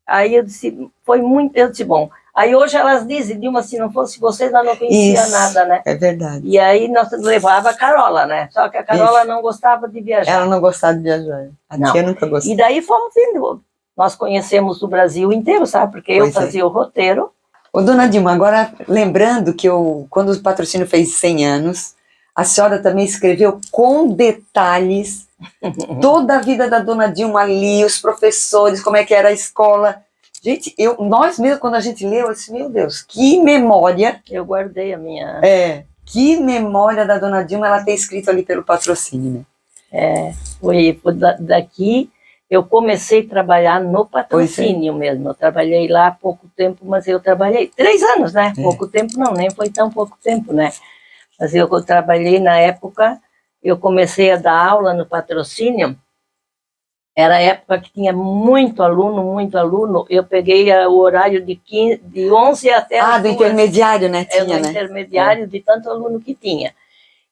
Aí eu disse, foi muito, eu disse, bom. Aí hoje elas dizem, Dilma, se não fosse vocês, nós não conhecia nada, né? É verdade. E aí nós levava a Carola, né? Só que a Carola não gostava de viajar. Ela não gostava de viajar. A tia nunca gostou. E daí fomos vindo. Nós conhecemos o Brasil inteiro, sabe? Porque eu fazia o roteiro. Ô, dona Dilma, agora lembrando que quando o patrocínio fez 100 anos, a senhora também escreveu com detalhes toda a vida da dona Dilma ali, os professores, como é que era a escola. Gente, nós mesmos, quando a gente leu, eu disse, meu Deus, que memória. Eu guardei a minha... que memória da dona Dilma ela ter escrito ali pelo patrocínio, né? Foi daqui, eu comecei a trabalhar no patrocínio mesmo. Eu trabalhei lá há pouco tempo, mas eu trabalhei 3 anos, né? Pouco tempo não, nem foi tão pouco tempo, né? Mas eu trabalhei na época, eu comecei a dar aula no patrocínio. Era a época que tinha muito aluno, eu peguei o horário de 11 até as 2. Do intermediário, né? Tinha, do intermediário, de tanto aluno que tinha.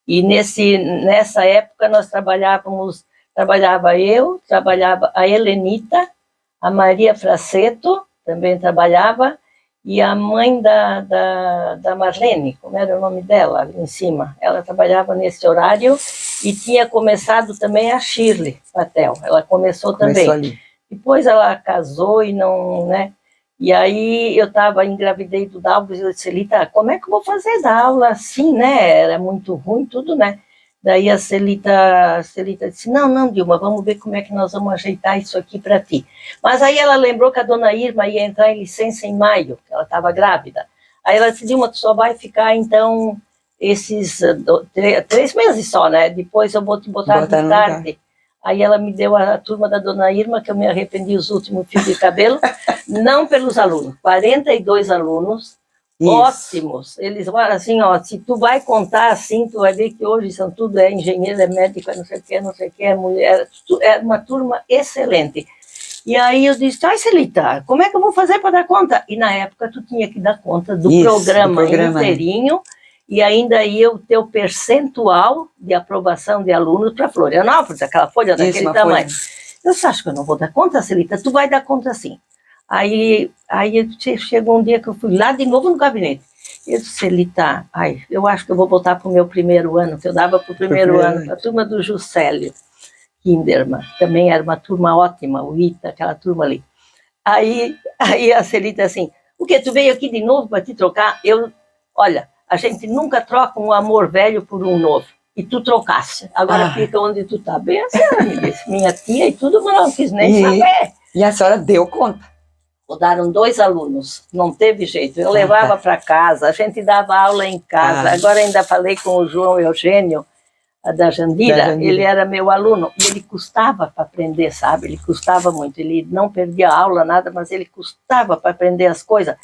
E nessa época nós trabalhava eu, trabalhava a Helenita, a Maria Fraceto, também trabalhava, e a mãe da Marlene, como era o nome dela, ali em cima, ela trabalhava nesse horário, e tinha começado também a Shirley Patel, ela começou também. Ali. Depois ela casou e não, né? E aí eu engravidei do Dalvio, e eu disse, Celita, como é que eu vou fazer dar aula assim, né? Era muito ruim tudo, né? Daí a Celita disse, não, Dilma, vamos ver como é que nós vamos ajeitar isso aqui para ti. Mas aí ela lembrou que a dona Irma ia entrar em licença em maio, que ela estava grávida. Aí ela disse, Dilma, tu só vai ficar, então, esses 3 meses só, né? Depois eu vou te botar de tarde. Aí ela me deu a turma da dona Irma, que eu me arrependi os últimos fios de cabelo, não pelos alunos, 42 alunos, ótimos. Eles falam assim, se tu vai contar assim, tu vai ver que hoje são tudo engenheiro, médico, não sei o que, é mulher, é uma turma excelente. E aí eu disse, Celita, como é que eu vou fazer para dar conta? E na época tu tinha que dar conta do programa inteirinho, e ainda ia o teu percentual de aprovação de alunos para Florianópolis, aquela folha daquele tamanho. Eu acho que eu não vou dar conta, Celita, tu vai dar conta sim. Aí chegou um dia que eu fui lá de novo no gabinete. Eu disse, Celita, eu acho que eu vou voltar para o meu primeiro ano, que eu dava para o primeiro ano, a turma do Juscelio Kinderman, também era uma turma ótima, o Ita, aquela turma ali. Aí a Celita assim, o que, tu veio aqui de novo para te trocar? Olha, a gente nunca troca um amor velho por um novo. E tu trocaste. Agora fica onde tu tá. Bem assim, ela me disse. Minha tia e tudo, mas não quis nem saber. E a senhora deu conta? Mudaram 2 alunos. Não teve jeito. Eu levava para casa, a gente dava aula em casa. Agora ainda falei com o João Eugênio, da Jandira. Ele era meu aluno. E ele custava para aprender, sabe? Ele custava muito. Ele não perdia aula, nada, mas ele custava para aprender as coisas.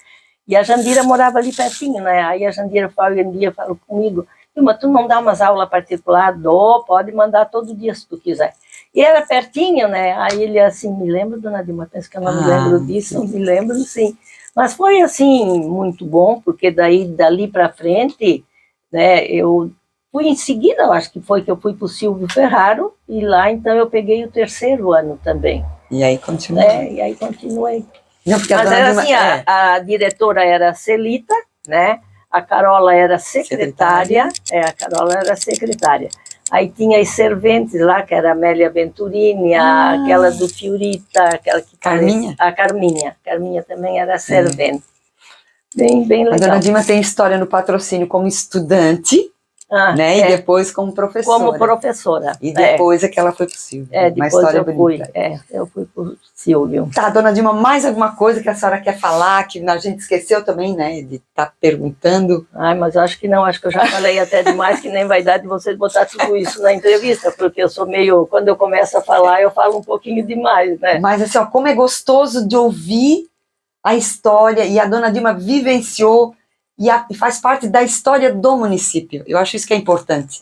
E a Jandira morava ali pertinho, né? Aí a Jandira um dia falou comigo, mas tu não dá umas aulas particulares? Pode mandar todo dia se tu quiser. E era pertinho, né? Aí ele assim, me lembro, dona Dilma, penso que eu não me lembro disso, me lembro sim. Mas foi assim, muito bom, porque dali para frente, né, eu fui em seguida, eu acho que foi que eu fui para o Silvio Ferraro, e lá então eu peguei o 3º ano também. E aí continuei. E aí continuei. Não, mas era assim, a diretora era a Celita, né? A Carola era secretária. A Carola era secretária. Aí tinha as serventes lá, que era a Amélia Venturini, aquela do Fiorita, aquela que Carminha? A Carminha. Carminha também era servente. Bem legal. A dona Dilma tem história no patrocínio como estudante, né? E depois como professora. Como professora. E depois é que ela foi pro Silvio. Depois uma história eu bonita. Eu fui pro Silvio. Tá, dona Dilma, mais alguma coisa que a senhora quer falar, que a gente esqueceu também, né, de estar perguntando? Ai, mas eu acho que não, acho que eu já falei até demais, que nem vai dar de vocês botar tudo isso na entrevista, porque eu sou meio, quando eu começo a falar, eu falo um pouquinho demais, né? Mas assim, ó, como é gostoso de ouvir a história, e a dona Dilma vivenciou, e faz parte da história do município. Eu acho isso que é importante.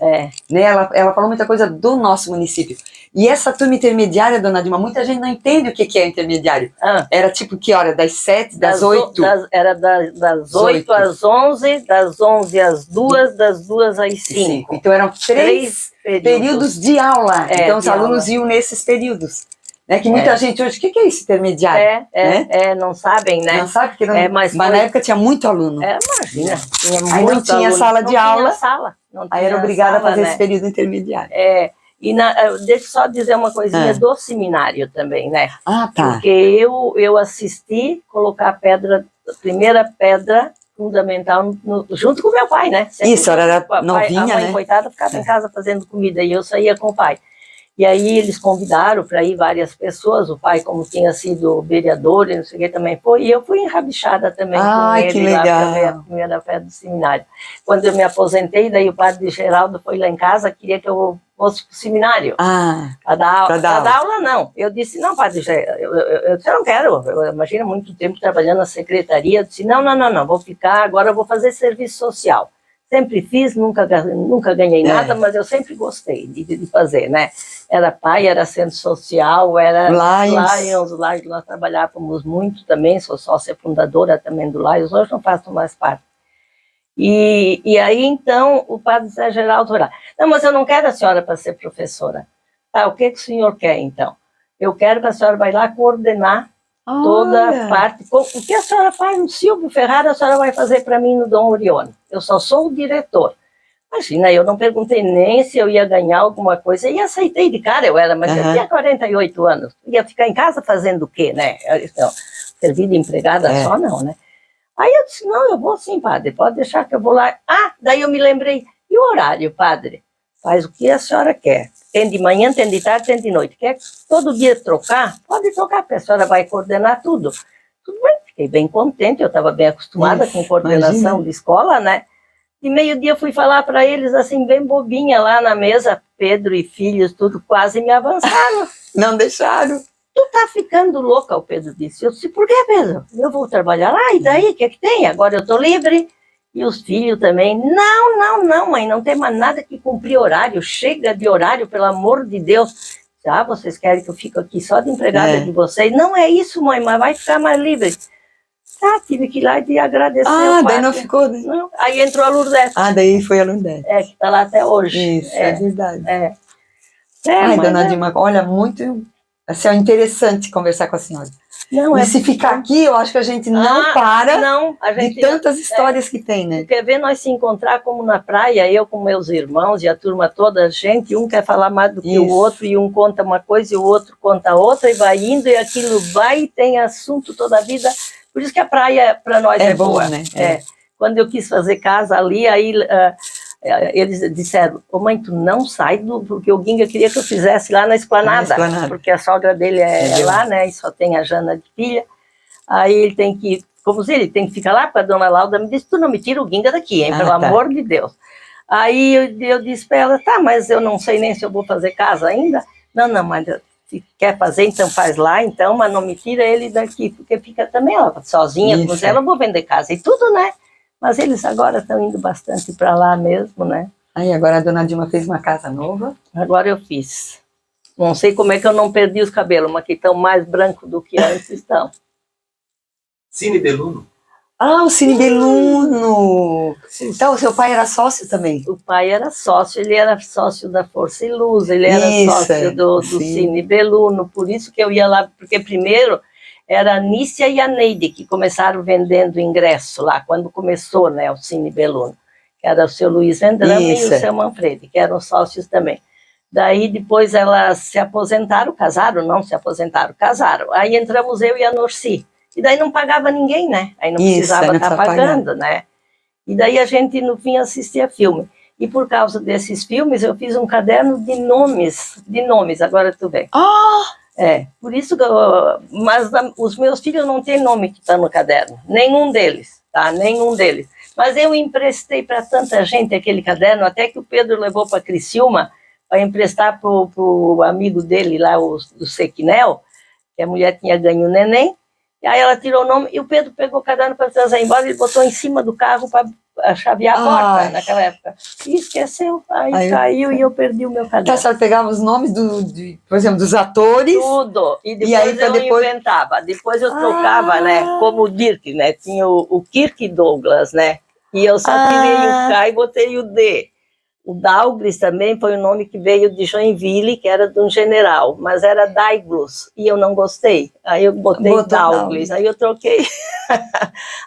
Né? Ela falou muita coisa do nosso município. E essa turma intermediária, dona Dilma, muita gente não entende o que é intermediário. Era tipo que hora? Das 7, das 8? Era das 8 às 11, das 11 às 2, das 2 às 5. Então eram 3 períodos de aula. Então os alunos iam nesses períodos. Né, que muita gente hoje, o que é esse intermediário? Não sabem, né? Não sabe, porque mas na época tinha muito aluno. Imagina, tinha muito aí não tinha aluno. sala de aula, aí era obrigada a fazer esse período intermediário. E deixa eu só dizer uma coisinha do seminário também, né? Tá. Porque eu assisti colocar a primeira pedra fundamental junto com meu pai, né? Sempre isso, era novinha, a mãe, coitada, ficava em casa fazendo comida e eu saía com o pai. E aí eles convidaram para ir várias pessoas, o pai, como tinha sido vereador, e não sei o que, também foi, e eu fui enrabixada também com ele que lá legal. para ver a primeira festa do seminário. Quando eu me aposentei, daí o padre Geraldo foi lá em casa, queria que eu fosse para o seminário. Para dar aula, não. Eu disse, não, padre Geraldo, eu não quero, eu imagino muito tempo trabalhando na secretaria, eu disse, não, vou ficar, agora eu vou fazer serviço social. Sempre fiz, nunca ganhei nada, mas eu sempre gostei de fazer, né? Era pai, era centro social, era Lions, nós trabalhávamos muito também, sou sócia fundadora também do Lions, hoje não faço mais parte. E aí, então, o padre Zé Geraldo foi lá. Não, mas eu não quero a senhora para ser professora. Tá, o que o senhor quer, então? Eu quero que a senhora vai lá coordenar toda a parte. O que a senhora faz no Silvio Ferrara, a senhora vai fazer para mim no Dom Orione. Eu só sou o diretor. Imagina, eu não perguntei nem se eu ia ganhar alguma coisa, e aceitei de cara, mas eu tinha 48 anos. Ia ficar em casa fazendo o quê, né? Então, servir de empregada só não, né? Aí eu disse, não, eu vou sim, padre, pode deixar que eu vou lá. Daí eu me lembrei, e o horário, padre? Faz o que a senhora quer. Tem de manhã, tem de tarde, tem de noite. Quer todo dia trocar? Pode trocar, porque a senhora vai coordenar tudo. Tudo bem, fiquei bem contente, eu estava bem acostumada com coordenação de escola, né? De meio-dia fui falar para eles, assim, bem bobinha, lá na mesa, Pedro e filhos, tudo, quase me avançaram. Não deixaram. Tu tá ficando louca, o Pedro disse. Eu disse, por que, Pedro? Eu vou trabalhar lá, e daí, o que é que tem? Agora eu tô livre. E os filhos também, não, mãe, não tem mais nada que cumprir horário, chega de horário, pelo amor de Deus. Vocês querem que eu fique aqui só de empregada de vocês? Não é isso, mãe, mas vai ficar mais livre. Tive que ir lá e agradecer o daí não ficou... Não. Aí entrou a Lourdes. Daí foi a Lourdes. Que tá lá até hoje. Isso, é verdade. Ai, dona Dilma, olha, muito assim, interessante conversar com a senhora. Não, se ficar aqui, eu acho que a gente não para de tantas histórias que tem, né? Quer ver nós se encontrar como na praia, eu com meus irmãos e a turma toda, a gente, um quer falar mais do que o outro, e um conta uma coisa e o outro conta outra, e vai indo, e aquilo vai, e tem assunto toda a vida. Por isso que a praia, para nós, é boa. Né? Quando eu quis fazer casa ali, aí eles disseram, mãe, tu não sai porque o Guinga queria que eu fizesse lá na esplanada, porque a sogra dele é lá, né, e só tem a Jana de filha. Aí ele tem que, ele tem que ficar lá, para a dona Lauda me disse, tu não me tira o Guinga daqui, hein, pelo amor de Deus. Aí eu disse para ela, mas eu não sei nem se eu vou fazer casa ainda. Não, mas se quer fazer, então faz lá, então, mas não me tira ele daqui, porque fica também sozinha, com ela, eu vou vender casa e tudo, né? Mas eles agora estão indo bastante para lá mesmo, né? Aí agora a dona Dilma fez uma casa nova? Agora eu fiz. Não sei como é que eu não perdi os cabelos, mas que estão mais brancos do que antes estão. Cine Beluno. O Cine Beluno! Então, o seu pai era sócio também? O pai era sócio, ele era sócio da Força e Luz, ele era sócio do Cine Beluno, por isso que eu ia lá, porque primeiro era a Nícia e a Neide que começaram vendendo ingresso lá, quando começou, né, o Cine Beluno, que era o seu Luiz Vendrame e o seu Manfredi, que eram sócios também. Daí depois elas se aposentaram, casaram. Aí entramos eu e a Norci. E daí não pagava ninguém, né? Aí não precisava estar pagando, né? E daí a gente, no fim, assistia filme. E por causa desses filmes, eu fiz um caderno de nomes, agora tu vê. Por isso que mas os meus filhos não têm nome que está no caderno, nenhum deles, tá? Nenhum deles. Mas eu emprestei para tanta gente aquele caderno, até que o Pedro levou para Criciúma para emprestar para o amigo dele lá, o Sequinel, que a mulher tinha ganho o neném. E aí ela tirou o nome e o Pedro pegou o caderno para trazer embora, ele botou em cima do carro para chavear a porta naquela época. E esqueceu, aí caiu e eu perdi o meu caderno. Então, a senhora pegava os nomes, por exemplo, dos atores? Tudo. E depois inventava. Depois eu trocava, né? Como o Dirk, né? Tinha o Kirk Douglas, né? E eu só tirei o K e botei o D. O Douglas também foi um nome que veio de Joinville, que era de um general, mas era Douglas, e eu não gostei. Aí eu botei Douglas, aí eu troquei.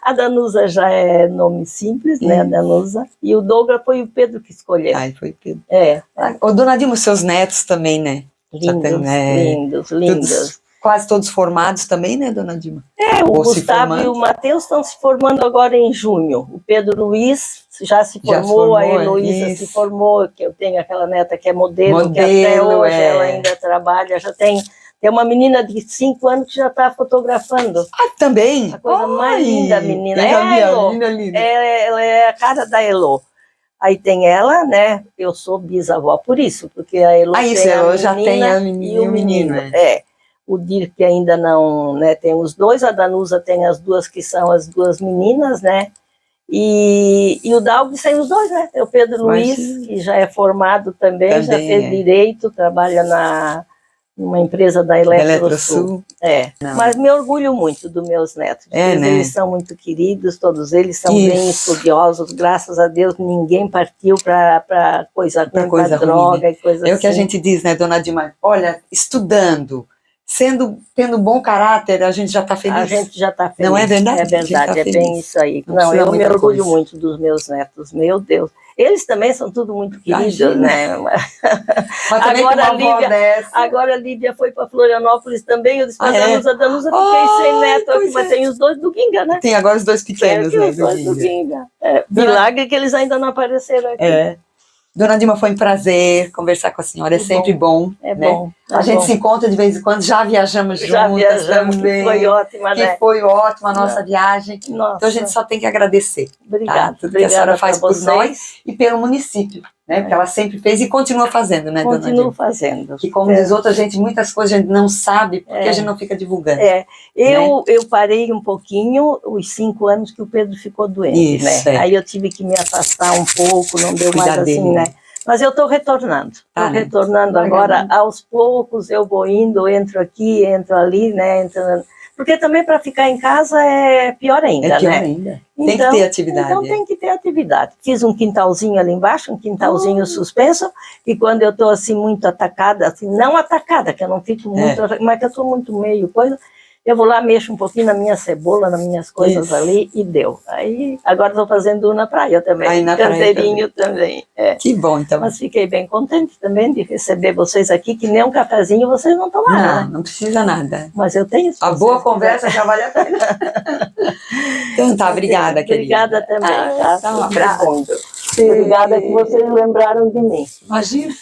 A Danusa já é nome simples, né, a Danusa, e o Douglas foi o Pedro que escolheu. Foi o Pedro. Ô, dona Dilma, seus netos também, né? Lindos. Quase todos formados também, né, dona Dilma? O Gustavo e o Matheus estão se formando agora em junho. O Pedro Luiz já se formou, a Heloísa se formou, que eu tenho aquela neta que é modelo que até hoje ela ainda trabalha, já tem uma menina de 5 anos que já está fotografando. Também? A coisa mais linda, a menina. Ela é a cara da Elo. Aí tem ela, né? Eu sou bisavó por isso, porque a Elo já tem a menina e o menino. O Dirk ainda não, né? Tem os dois, a Danusa tem as duas que são as duas meninas, né? E o Douglas tem os dois, né? Tem o Pedro Luiz, que já é formado também já fez direito, trabalha numa empresa da Eletrosul. Mas me orgulho muito dos meus netos. Eles são muito queridos, todos eles são bem estudiosos, graças a Deus ninguém partiu para coisa droga, né? E coisa assim. É o que a gente diz, né, dona Dilma? Olha, estudando, tendo bom caráter, a gente já está feliz. A gente já está feliz. Não é verdade? É verdade, bem isso aí. Não, eu me orgulho muito dos meus netos, meu Deus. Eles também são tudo muito queridos, né? Mas agora a Lívia foi para Florianópolis também, eu disse para a Danusa, fiquei sem neto aqui, mas tem os dois do Ginga, né? Tem agora os dois pequenos, né? Os dois do Ginga. Milagre que eles ainda não apareceram aqui. Dona Dilma, foi um prazer conversar com a senhora, é sempre bom. Bom. A gente se encontra de vez em quando, já viajamos juntas também. Foi ótima, né? Foi ótima a nossa viagem. Nossa. Então a gente só tem que agradecer. Obrigada. Tudo que a senhora faz por nós e pelo município, né? Porque ela sempre fez e continua fazendo, né, dona Dilma? Continua fazendo. Que como diz outra gente, muitas coisas a gente não sabe porque a gente não fica divulgando. Eu parei um pouquinho os 5 anos que o Pedro ficou doente, né? Aí eu tive que me afastar um pouco, não deu mais assim, né? Mas eu estou retornando. Estou retornando agora, aos poucos eu vou indo, entro aqui, entro ali, né? Porque também para ficar em casa é pior ainda, ainda. Tem que ter atividade. Então tem que ter atividade. Fiz um quintalzinho ali embaixo, um quintalzinho suspenso, e quando eu estou assim muito atacada, assim, não atacada, que eu não fico muito, mas que eu estou muito meio coisa, eu vou lá, mexo um pouquinho na minha cebola, nas minhas coisas ali, e deu. Aí, agora estou fazendo na praia também, canteirinho também. Que bom, então. Mas fiquei bem contente também de receber vocês aqui, que nem um cafezinho vocês não tomaram, né? Não precisa nada. Mas eu tenho... A boa conversa já vale a pena. Então tá, obrigada, querida. Obrigada também, tá? Um abraço. Obrigada que vocês lembraram de mim. Imagina.